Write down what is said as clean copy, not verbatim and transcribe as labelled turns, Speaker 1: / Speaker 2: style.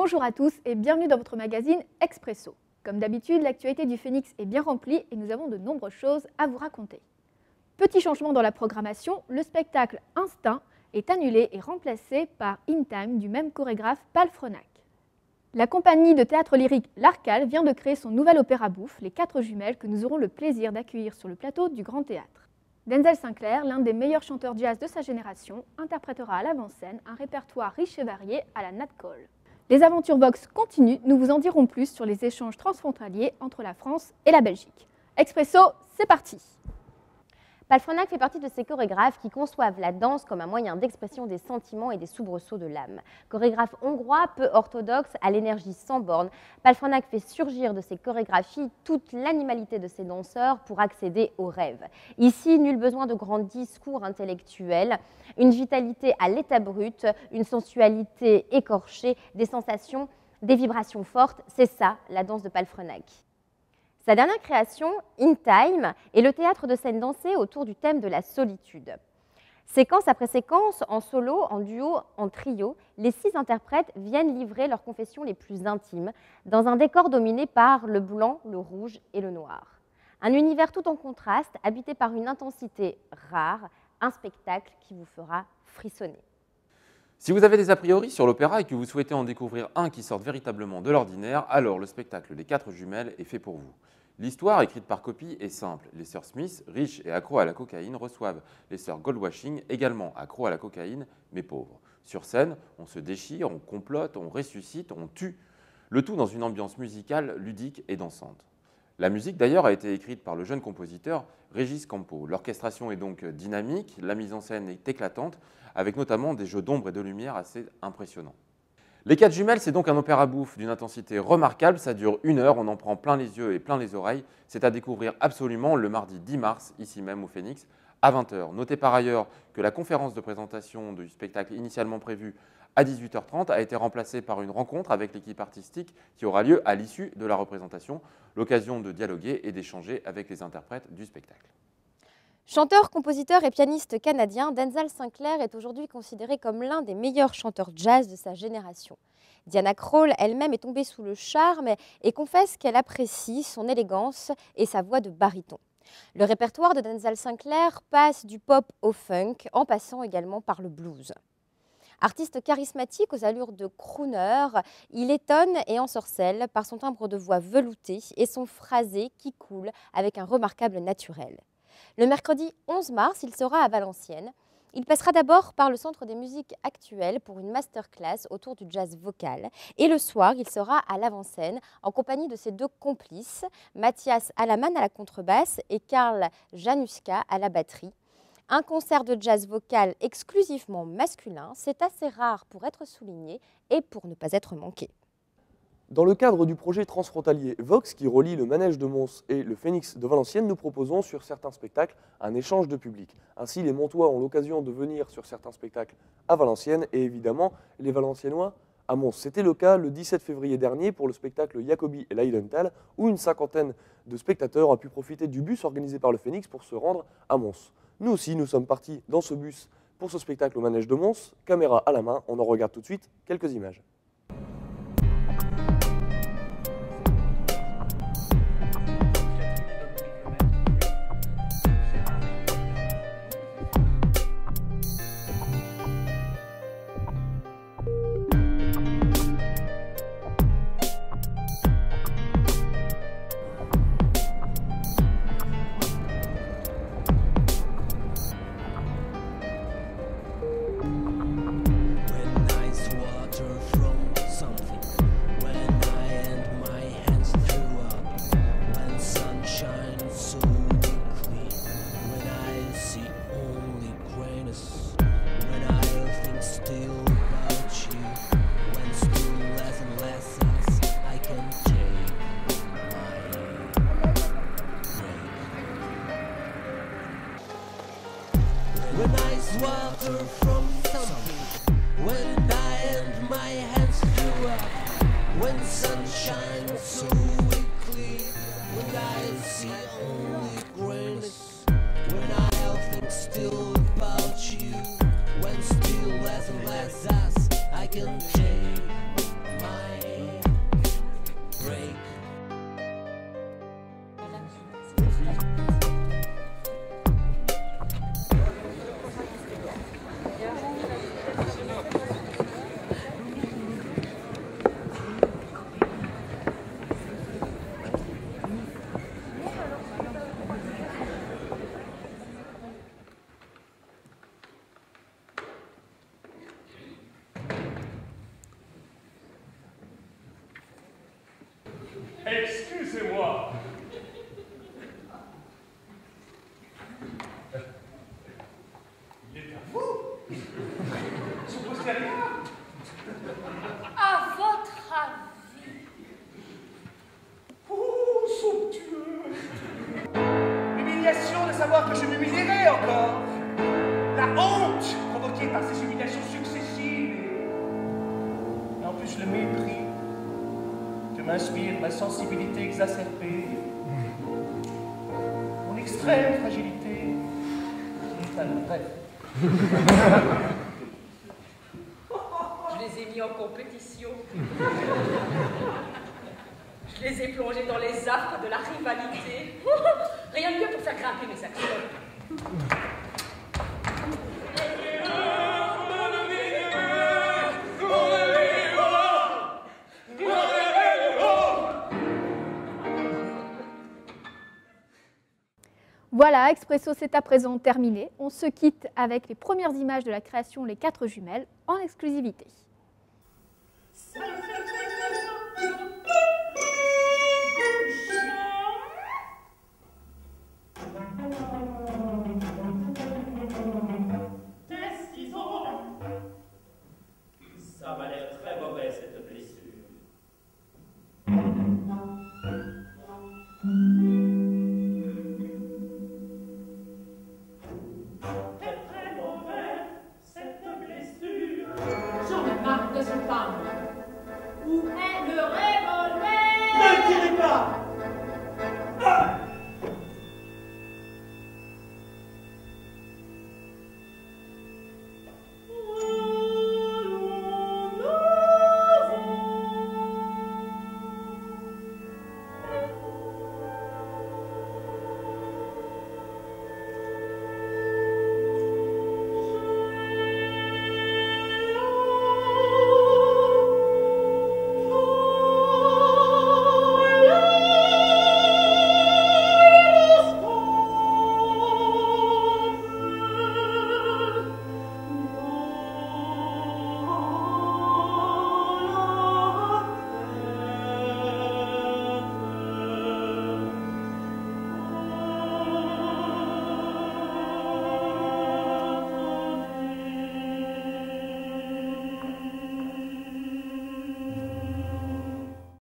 Speaker 1: Bonjour à tous et bienvenue dans votre magazine Expresso. Comme d'habitude, l'actualité du Phénix est bien remplie et nous avons de nombreuses choses à vous raconter. Petit changement dans la programmation, le spectacle Instinct est annulé et remplacé par In Time du même chorégraphe Palfrenac. La compagnie de théâtre lyrique L'Arcale vient de créer son nouvel opéra bouffe, Les Quatre Jumelles, que nous aurons le plaisir d'accueillir sur le plateau du Grand Théâtre. Denzel Sinclair, l'un des meilleurs chanteurs jazz de sa génération, interprétera à l'avant-scène un répertoire riche et varié à la Nat Cole. Les aventures Vox continuent, nous vous en dirons plus sur les échanges transfrontaliers entre la France et la Belgique. Expresso, c'est parti!
Speaker 2: Palfrenac fait partie de ces chorégraphes qui conçoivent la danse comme un moyen d'expression des sentiments et des soubresauts de l'âme. Chorégraphe hongrois, peu orthodoxe, à l'énergie sans borne, Palfrenac fait surgir de ses chorégraphies toute l'animalité de ses danseurs pour accéder au rêve. Ici, nul besoin de grands discours intellectuels, une vitalité à l'état brut, une sensualité écorchée, des sensations, des vibrations fortes, c'est ça la danse de Palfrenac. Sa dernière création, In Time, est le théâtre de scène dansé autour du thème de la solitude. Séquence après séquence, en solo, en duo, en trio, les 6 interprètes viennent livrer leurs confessions les plus intimes dans un décor dominé par le blanc, le rouge et le noir. Un univers tout en contraste, habité par une intensité rare, un spectacle qui vous fera frissonner.
Speaker 3: Si vous avez des a priori sur l'opéra et que vous souhaitez en découvrir un qui sorte véritablement de l'ordinaire, alors le spectacle Les Quatre Jumelles est fait pour vous. L'histoire, écrite par copie, est simple. Les sœurs Smith, riches et accros à la cocaïne, reçoivent les sœurs Goldwashing, également accros à la cocaïne, mais pauvres. Sur scène, on se déchire, on complote, on ressuscite, on tue. Le tout dans une ambiance musicale, ludique et dansante. La musique, d'ailleurs, a été écrite par le jeune compositeur Régis Campo. L'orchestration est donc dynamique, la mise en scène est éclatante, avec notamment des jeux d'ombre et de lumière assez impressionnants. Les Quatre Jumelles, c'est donc un opéra bouffe d'une intensité remarquable, ça dure 1 heure, on en prend plein les yeux et plein les oreilles. C'est à découvrir absolument le mardi 10 mars, ici même au Phénix, à 20 h. Notez par ailleurs que la conférence de présentation du spectacle initialement prévue à 18h30 a été remplacée par une rencontre avec l'équipe artistique qui aura lieu à l'issue de la représentation, l'occasion de dialoguer et d'échanger avec les interprètes du spectacle.
Speaker 2: Chanteur, compositeur et pianiste canadien, Denzel Sinclair est aujourd'hui considéré comme l'un des meilleurs chanteurs jazz de sa génération. Diana Krall elle-même est tombée sous le charme et confesse qu'elle apprécie son élégance et sa voix de baryton. Le répertoire de Denzel Sinclair passe du pop au funk, en passant également par le blues. Artiste charismatique aux allures de crooner, il étonne et ensorcelle par son timbre de voix velouté et son phrasé qui coule avec un remarquable naturel. Le mercredi 11 mars, il sera à Valenciennes. Il passera d'abord par le Centre des musiques actuelles pour une masterclass autour du jazz vocal. Et le soir, il sera à l'avant-scène en compagnie de ses 2 complices, Mathias Alaman à la contrebasse et Karl Januska à la batterie. Un concert de jazz vocal exclusivement masculin, c'est assez rare pour être souligné et pour ne pas être manqué.
Speaker 4: Dans le cadre du projet transfrontalier Vox qui relie le Manège de Mons et le Phénix de Valenciennes, nous proposons sur certains spectacles un échange de public. Ainsi, les Montois ont l'occasion de venir sur certains spectacles à Valenciennes et évidemment les Valenciennois à Mons. C'était le cas le 17 février dernier pour le spectacle Jacobi et Leidenthal où une 50aine de spectateurs a pu profiter du bus organisé par le Phénix pour se rendre à Mons. Nous aussi, nous sommes partis dans ce bus pour ce spectacle au Manège de Mons. Caméra à la main, on en regarde tout de suite quelques images.
Speaker 5: When ice water from something, when I and my hands grew up, when sun shines so weakly, when I see only grayness, when I'll think still about you, when still less and less as I can take my
Speaker 6: savoir que je m'humilierai encore. La honte provoquée par ces humiliations successives et en plus le mépris que m'inspire ma sensibilité exacerbée, mon extrême fragilité, bref.
Speaker 7: Je les ai mis en compétition. Je les ai plongés dans les affres de la rivalité. Rien de mieux pour faire grimper mes actions.
Speaker 1: Voilà, Expresso, c'est à présent terminé. On se quitte avec les premières images de la création Les 4 jumelles en exclusivité.
Speaker 5: Ça